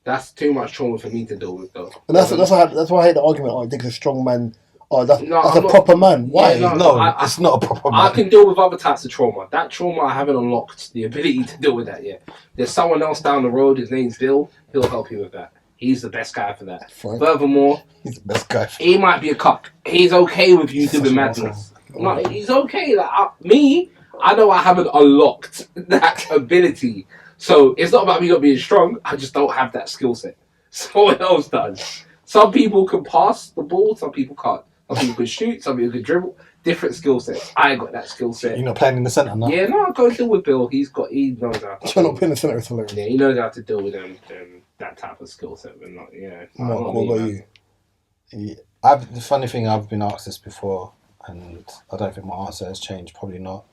That's too much trauma for me to deal with, though. And that's why I hate the argument. Oh, I think a strong man. Oh, that's No, a I'm not- proper man. Why? Yeah, No, it's not a proper man. I can deal with other types of trauma. That trauma, I haven't unlocked the ability to deal with that yet. There's someone else down the road, his name's Bill. He'll help you with that. He's the best guy for that. Fine. Furthermore, He's the best guy. he might be a cuck. He's okay with you doing madness. No, he's okay. Like I know I haven't unlocked that ability. So it's not about me not being strong. I just don't have that skill set. Someone else does. Some people can pass the ball. Some people can't. Some people can shoot. Some people can dribble. Different skill sets. I ain't got that skill set. You're not playing in the centre now? Yeah, no, I go deal with Bill. He knows how. You're not putting the centre. It's hilarious. Yeah, he knows how to deal with that type of skill set. But not, Mark, what about you? Yeah, the funny thing, I've been asked this before, and I don't think my answer has changed. Probably not.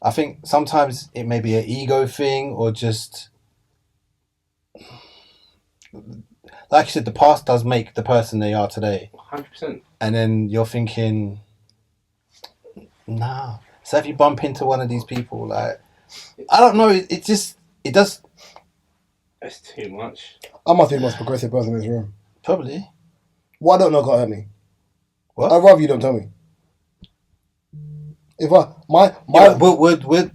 I think sometimes it may be an ego thing, or just like you said, the past does make the person they are today. 100%. And then you're thinking, nah. So if you bump into one of these people, like, I don't know, it does. It's too much. I must be the most progressive person in this room. Probably. What I don't know can't hurt me. What? I'd rather you don't tell me. If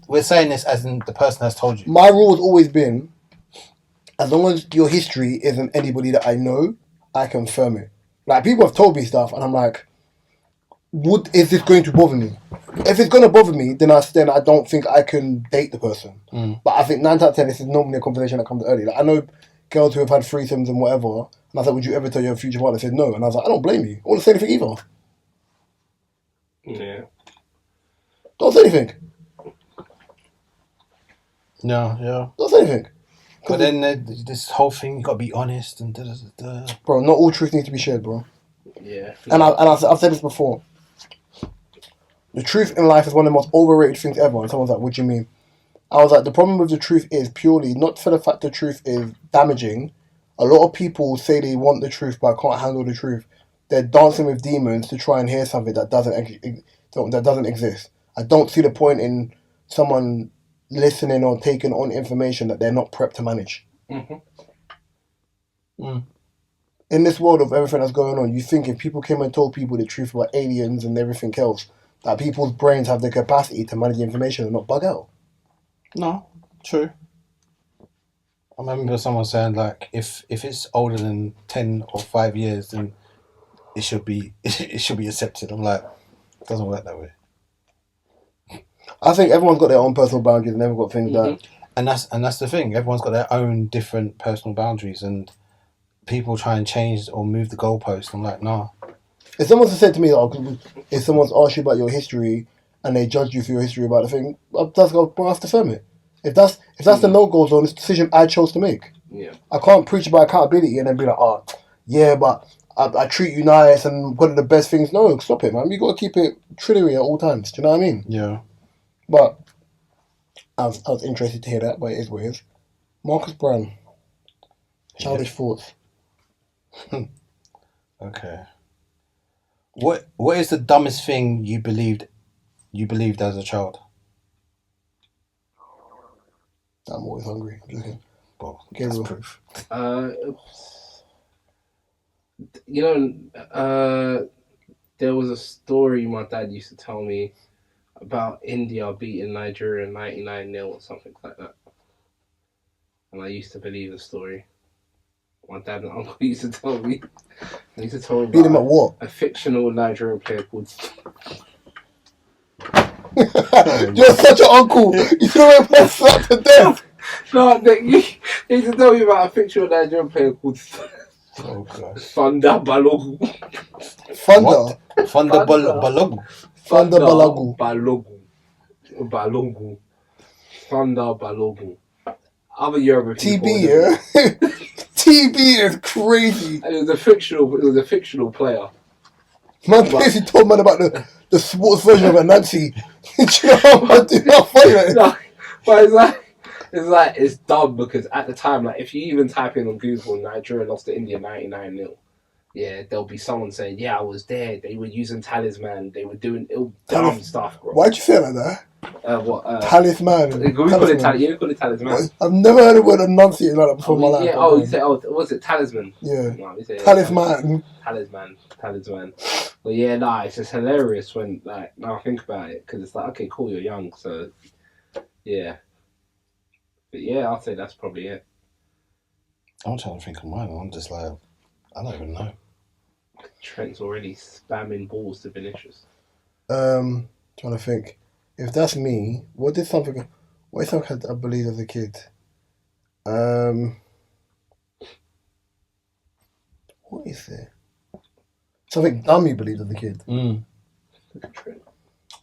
we're saying this as in the person has told you. My rule has always been, as long as your history isn't anybody that I know, I confirm it. Like, people have told me stuff, and I'm like, is this going to bother me? If it's going to bother me, then I don't think I can date the person. But I think 9 times out of 10, this is normally a conversation that comes early. Like, I know girls who have had threesomes and whatever, and I said, would you ever tell your future partner? I said no, and I was like, I don't blame you. I wouldn't say anything either. Yeah. Don't say anything. No, yeah. Don't say anything. But then this whole thing, you got to be honest and da. Bro, not all truth needs to be shared, bro. Yeah. And I've said this before. The truth in life is one of the most overrated things ever. And someone's like, what do you mean? I was like, the problem with the truth is purely not for the fact the truth is damaging. A lot of people say they want the truth but can't handle the truth. They're dancing with demons to try and hear something that doesn't exist. I don't see the point in someone listening or taking on information that they're not prepped to manage. Mm-hmm. In this world of everything that's going on, you think if people came and told people the truth about aliens and everything else, that people's brains have the capacity to manage the information and not bug out. No, true. I remember someone saying, like, if it's older than 10 or 5 years, then it should be accepted. I'm like, it doesn't work that way. I think everyone's got their own personal boundaries and everyone's got things that... And that's the thing. Everyone's got their own different personal boundaries, and people try and change or move the goalpost. I'm like, nah. If someone's said to me, if someone's asked you about your history and they judge you for your history about the thing, that's got to have to firm it. If that's the no-go zone, it's a decision I chose to make. Yeah. I can't preach about accountability and then be like, oh, yeah, but I treat you nice and one of the best things. No, stop it, man. You got to keep it trinary at all times. Do you know what I mean? Yeah. But I was interested to hear that, but it is what it is. Marcus Brown. Childish Thoughts. Okay. What is the dumbest thing you believed as a child? I'm always hungry. Well, Okay, that's real. proof. There was a story my dad used to tell me about India beating Nigeria 99-0 or something like that. and I used to believe the story. My dad and uncle used to tell me. They used to tell me Beat him at about what? a fictional Nigerian player called. You're such an uncle. You threw him slapped to death. No, they used to tell me about a fictional Nigerian player called Oh gosh. Thunder Balogu. Thunder. Thunder Balogu. Thunder Balogu. Balogu. Thunder Balogu. Other Yoruba people. TB, yeah. TB is crazy. And it was a fictional player. Man basically told man about the sports version of a Nancy. Do you know how funny that is? No, but it's dumb because at the time, like if you even type in on Google Nigeria lost to India 99-0, yeah, there'll be someone saying, yeah, I was there. They were using talisman. They were doing dumb stuff, bro. Why'd you say it like that? Talisman. You call it talisman. I've never heard the word enunciated like that before in my life. Yeah, you say, was it talisman? Yeah. No, you say, Talisman. Talisman. But yeah, it's just hilarious when, like, now I think about it, because it's like, okay, cool, you're young, so, yeah. But yeah, I'll say that's probably it. I'm trying to think of mine. I'm just like, I don't even know. Trent's already spamming balls to Vinicius. Trying to think. If that's me, what is something I believed as a kid? What is it? Something dumb you believed as a kid.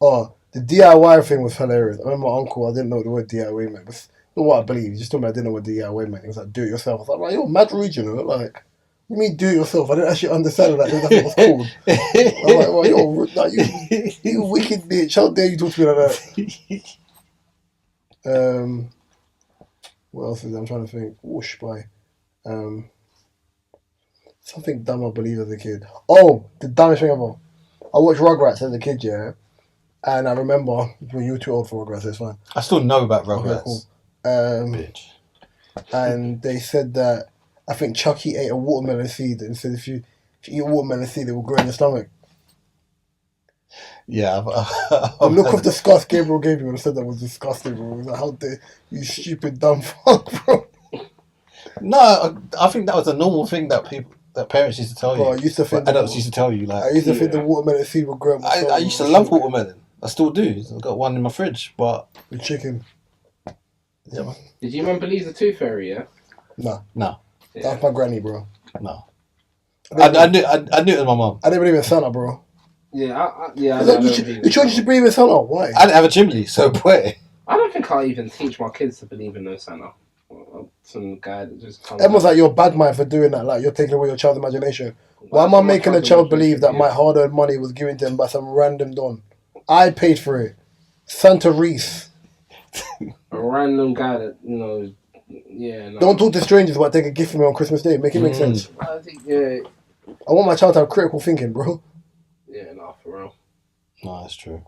Oh, the DIY thing was hilarious. I remember my uncle, I didn't know what the word DIY meant. But not what I believe. He just told me I didn't know what DIY meant. He was like, do it yourself. I was like, you're mad regional. Like, what do you mean do it yourself? I didn't actually understand that that's what it was called. I was like, well, you wicked bitch. How dare you talk to me like that? What else is there? I'm trying to think. Whoosh, by. Something dumb I believe as a kid. Oh, the dumbest thing ever. I watched Rugrats as a kid, yeah. And I remember, when you were too old for Rugrats, it's fine. I still know about Rugrats. Okay, cool. Bitch. And they said that, I think Chucky ate a watermelon seed and said if you eat a watermelon seed, it will grow in your stomach. Yeah. The look of disgust Gabriel gave me when I said that was disgusting, bro. He was like, how dare you stupid dumb fuck, bro. No, I think that was a normal thing that parents used to tell you. I used to think adults used to tell you. Like, I used to think the watermelon seed would grow in my stomach. I used to love watermelon. I still do. I've got one in my fridge, but... With chicken. Yeah, man. Did you man believe the Tooth Fairy, yeah? No. No. Yeah. That's my granny, bro. No. I knew it was my mum. I didn't believe in Santa, bro. Yeah, You chose to believe in Santa? Why? I didn't have a chimney, so boy. I don't think I'll even teach my kids to believe in no Santa. Some guy that just comes. Everyone's like, you're a bad man for doing that. Like, you're taking away your child's imagination. Why am I making a child believe that my hard-earned money was given to him by some random don? I paid for it. Santa Reese. A random guy that, yeah. No. Don't talk to strangers about taking a gift from me on Christmas Day. Make it make sense. I think, yeah. I want my child to have critical thinking, bro. Yeah, no, for real. No, that's true.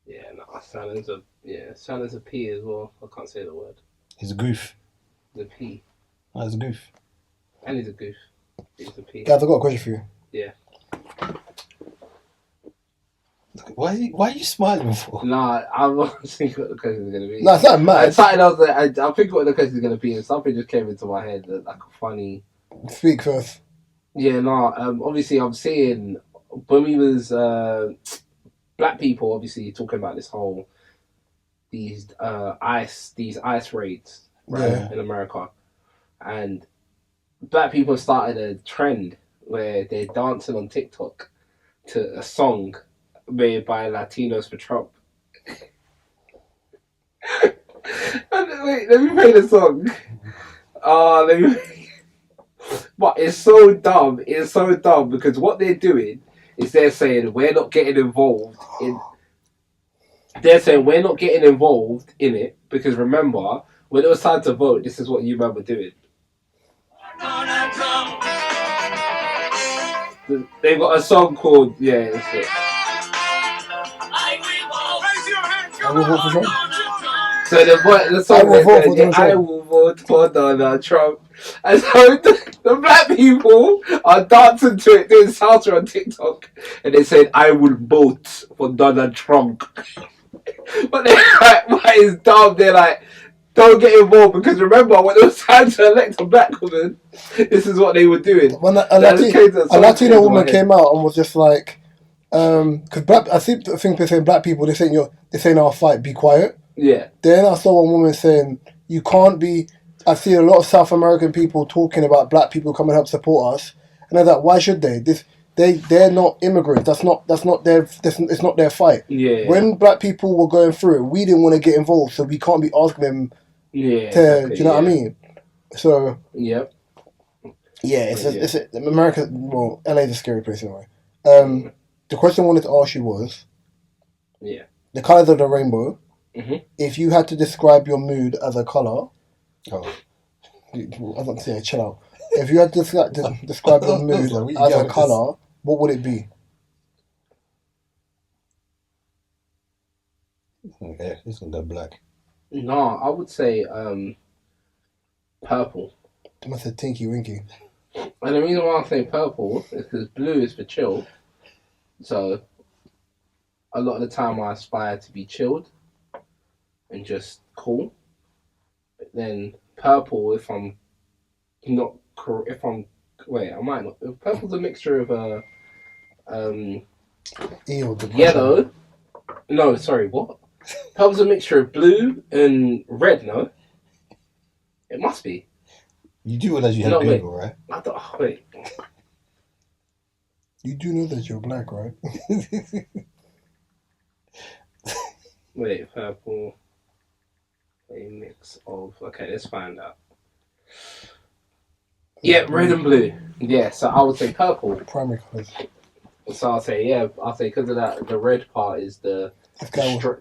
Yeah, no, Santa's a P as well. I can't say the word. He's a goof. The P. No, he's a goof. And he's a goof. He's a P. Guys, I've got a question for you. Yeah. Why are you smiling for? Nah, I'm not thinking what the question is going to be. No, it's not mad. Something else that I'm thinking what the question is going to be, and something just came into my head that, like a funny. Speak first. Yeah, no. Obviously, I'm seeing when we was black people, obviously talking about these ice raids, right, in America, and black people started a trend where they're dancing on TikTok to a song made by Latinos for Trump. Wait, let me play the song. But it's so dumb. It's so dumb because what they're doing is they're saying we're not getting involved in. They're saying we're not getting involved in it because remember when it was time to vote, this is what you remember doing. They've got a song called That's it. I will vote for Trump. So the song I will vote for Donald Trump. And so the black people are dancing to it, doing salsa on TikTok, and they said, I will vote for Donald Trump. But they're like, what is dumb? They're like, don't get involved because remember when it was time to elect a black woman, this is what they were doing. When a Latino woman came out and was just like, because I think they're saying black people, this ain't our fight, be quiet. Yeah. Then I saw one woman saying, you can't be. I see a lot of South American people talking about black people coming help support us, and I was like, why should they? They're not immigrants. It's not their fight. Yeah. When black people were going through it, we didn't want to get involved, so we can't be asking them. Yeah. Exactly, do you know what I mean? So. Yep. Yeah, it's America. Well, LA's a scary place anyway. The question I wanted to ask you was, the colors of the rainbow. Mm-hmm. If you had to describe your mood as a color, I was not saying chill out. If you had to describe your mood as a color, what would it be? Okay, this one go black. No, I would say purple. I must say Tinky Winky. And the reason why I say purple is because blue is for chill. So a lot of the time I aspire to be chilled and just cool. But then purple, if I'm I might not. Purple's a mixture of yellow. No, sorry, what? Purple's a mixture of blue and red. No, it must be. You do realize you have Google, right? I thought. Oh, wait. You do know that you're black, right? Wait, purple. A mix of. Okay, let's find out. Yeah, red and blue. Yeah, so I would say purple. Primary colours. So I'll say because of that, the red part is the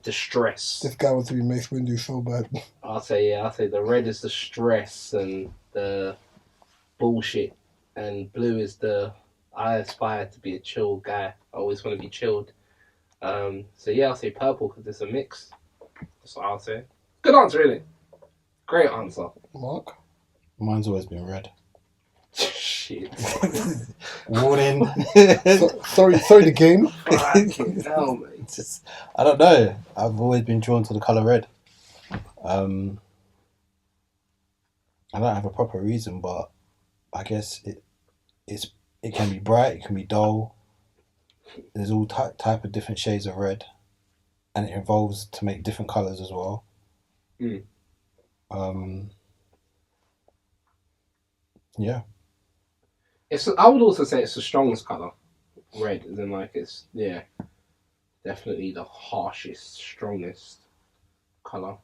stress. This guy wants to be Mace Windu so bad. I'll say the red is the stress and the bullshit, and blue is I aspire to be a chill guy. I always want to be chilled. So yeah, I'll say purple because it's a mix. That's what I'll say. Good answer, really. Great answer. Mark? Mine's always been red. Shit. Warning. Sorry, the game. Fucking hell, mate. I don't know. I've always been drawn to the colour red. I don't have a proper reason, but I guess it can be bright, it can be dull. There's all type of different shades of red, and it evolves to make different colours as well. Yeah. I would also say it's the strongest colour. Red, as in like it's definitely the harshest, strongest colour.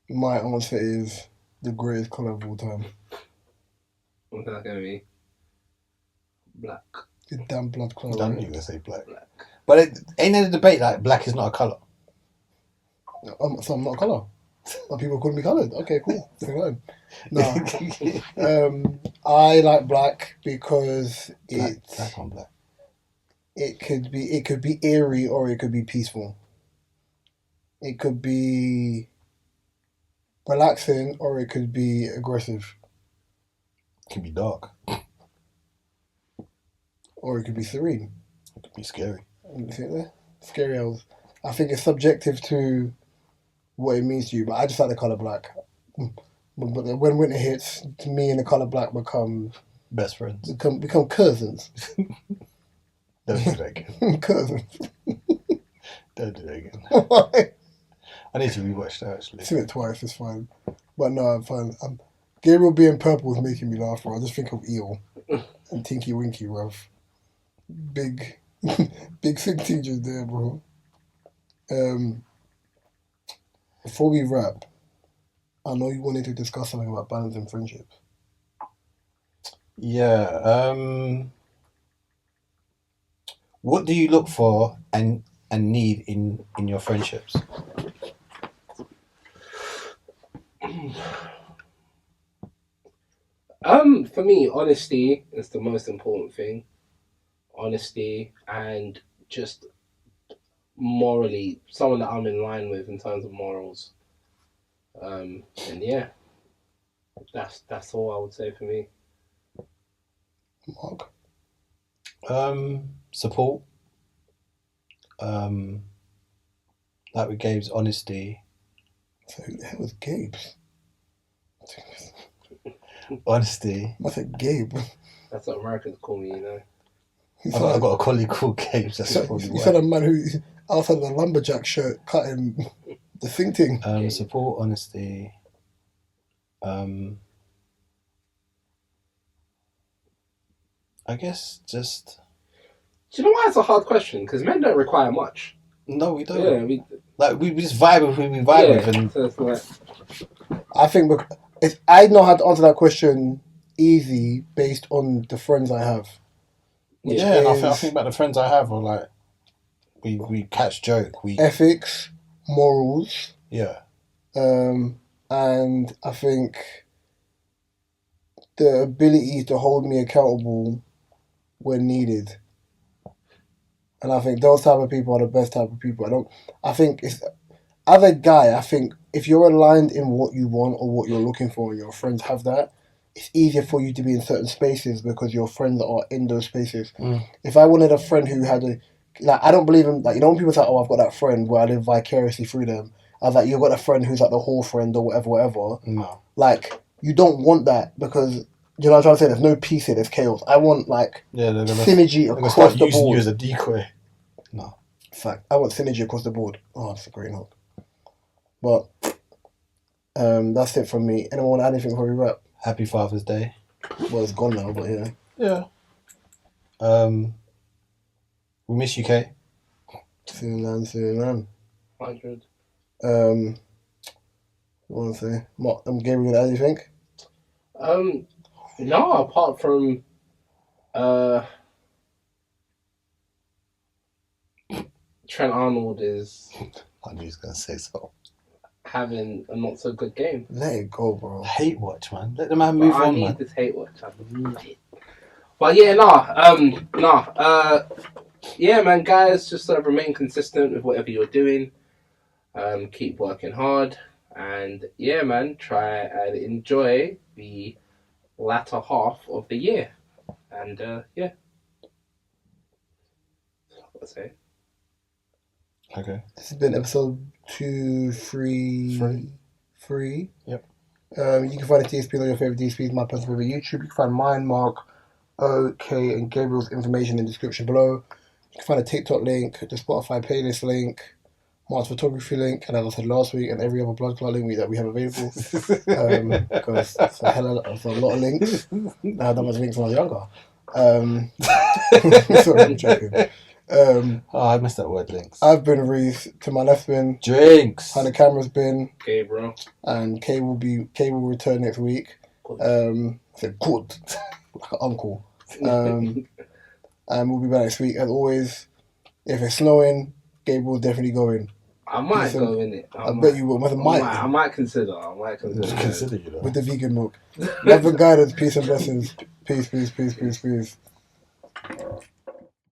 My answer is the greatest colour of all time. What's that going to be? Black. The damn blood colour. I don't think they say black. But ain't there a debate like black is not a colour? So I'm not a colour. But people call me coloured. Okay, cool. No. I like black because black on black. It could be eerie or it could be peaceful. It could be relaxing or it could be aggressive. It can be dark. Or it could be serene. It could be scary. Scary elves. I think it's subjective to what it means to you, but I just like the colour black. But when winter hits, me and the colour black become best friends. Become cousins. Don't do that again. Cousins. Don't do that again. I need to rewatch that actually. I've seen it twice, it's fine. But no, I'm fine. Gabriel being purple is making me laugh, bro. I just think of Eel and Tinky Winky, bro. Big sick teachers there, bro. Before we wrap, I know you wanted to discuss something about balancing friendships. Yeah. What do you look for and need in your friendships? For me, honesty is the most important thing. Honesty and just morally, someone that I'm in line with in terms of morals. And yeah, that's all I would say for me. Mark? Support. Like with Gabe's honesty, So who the hell was Gabe's? Honesty. I said Gabe. That's what Americans call me, you know. I've got a colleague called Gabe. That's probably You why. said a man who outside of a lumberjack shirt cutting the thing. Support, honesty. I guess just. Do you know why it's a hard question? Because men don't require much. No, we don't. Yeah, we just vibe with who we vibe with, and so it's like, I think I know how to answer that question easy based on the friends I have. And I think about the friends I have are like, we catch joke, ethics, morals. Yeah. And I think the ability to hold me accountable when needed. And I think those type of people are the best type of people. As a guy, I think if you're aligned in what you want or what you're looking for and your friends have that, it's easier for you to be in certain spaces because your friends are in those spaces. If I wanted a friend who had I don't believe in, when people say, oh, I've got that friend where I live vicariously through them, I was like, you've got a friend who's like the whole friend or whatever. No. You don't want that because, you know what I'm trying to say? There's no peace here, there's chaos. I want, synergy across the board. Using you as a decoy. No. Fact. I want synergy across the board. Oh, that's a great note. But, that's it from me. Anyone want to add anything before we wrap? Happy Father's Day. Well, it's gone now, but yeah. Yeah. We miss you, Kay. See you, man. 100. What want to say? Gabriel, add anything? No, apart from Trent Arnold is I knew he was going to say so. having a not so good game. Let it go, bro. Hate watch, man. Let the man move on, man. I need this hate watch. I need it. But yeah, yeah, man, guys, just sort of remain consistent with whatever you're doing. Keep working hard. And yeah, man, try and enjoy the latter half of the year. And yeah. That's what I say. Okay. This has been episode 233. Yep. You can find a DSP on your favorite DSPs, my personal favorite YouTube. You can find mine, Mark, OK, and Gabriel's information in the description below. You can find a TikTok link, the Spotify playlist link, Mark's photography link, and as I said last week, and every other blood clot link that we have available. Because it's a lot of links. I had that much links when I was younger. Sorry, I'm joking. I missed that word, links. I've been Reese. To my left been Drinks. Behind the camera's been Gabriel. And Kay will return next week. I said good, like an uncle. And we'll be back next week. As always, if it's snowing, Gabriel's definitely going. I might go in it. I bet you will. I might consider. Consider you, though. With the vegan milk. Love and guidance, peace and blessings. Peace.